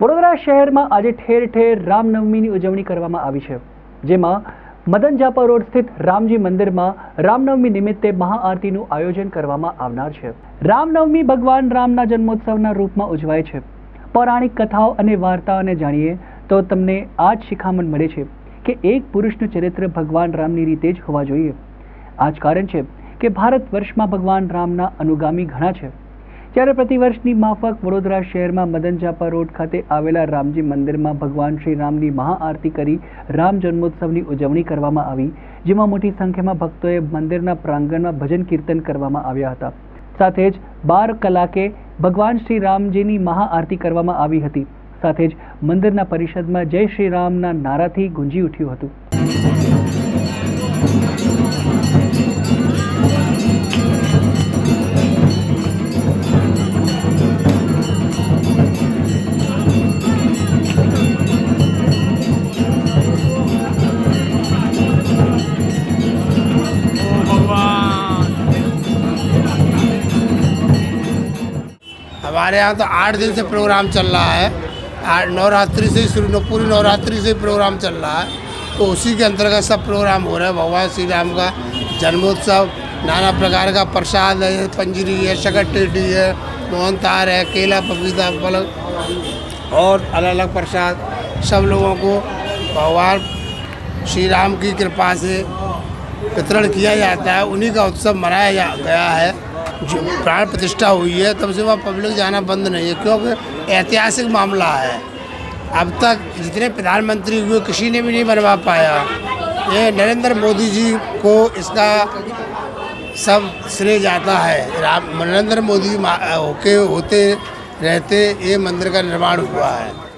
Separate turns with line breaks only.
વડોદરા શહેરમાં આજે ઠેર ઠેર રામનવમીની ઉજવણી કરવામાં આવી છે, જેમાં મદન ઝાપા રોડ સ્થિત રામજી મંદિરમાં રામનવમી નિમિત્તે મહાઆરતીનું આયોજન કરવામાં આવનાર છે। રામનવમી ભગવાન રામના જન્મોત્સવના રૂપમાં ઉજવાય છે। પૌરાણિક કથાઓ અને વાર્તાઓને જાણીએ તો તમને આ જ શિખામણ મળે છે કે એક પુરુષનું ચરિત્ર ભગવાન રામની રીતે જ હોવા જોઈએ। આ જ કારણ છે કે ભારત વર્ષમાં ભગવાન રામના અનુગામી ઘણા છે। ત્યારે પ્રતિવર્ષની માફક વડોદરા શહેરમાં મદન ઝાપા રોડ ખાતે આવેલા રામજી મંદિરમાં ભગવાન શ્રી રામની મહાઆરતી કરી રામ જન્મોત્સવની ઉજવણી કરવામાં આવી, જેમાં મોટી સંખ્યામાં ભક્તોએ મંદિરના પ્રાંગણમાં ભજન કીર્તન કરવામાં આવ્યા હતા। સાથે જ 12 કલાકે ભગવાન શ્રી રામજીની મહાઆરતી કરવામાં આવી હતી। સાથે જ મંદિરના પરિષદમાં જય શ્રી રામના નારાથી ગુંજી ઉઠ્યું હતું।
हमारे यहाँ तो 8 दिन से प्रोग्राम चल रहा है। नवरात्रि से शुरू पूरी नवरात्रि से प्रोग्राम चल रहा है, तो उसी के अंतर्गत सब प्रोग्राम हो रहे हैं। भगवान श्री राम का जन्मोत्सव, नाना प्रकार का प्रसाद है, पंजरी है, शकट टेटी है, मोहनतार है, केला पपीता फल और अलग अलग प्रसाद सब लोगों को भगवान श्री राम की कृपा से वितरण किया जाता है। उन्हीं का उत्सव मनाया गया है। जो प्राण प्रतिष्ठा हुई है तब से वह पब्लिक जाना बंद नहीं है, क्योंकि ऐतिहासिक मामला है। अब तक जितने प्रधानमंत्री हुए किसी ने भी नहीं बनवा पाया। ये नरेंद्र मोदी जी को इसका सब श्रेय जाता है। नरेंद्र मोदी होते रहते ये मंदिर का निर्माण हुआ है।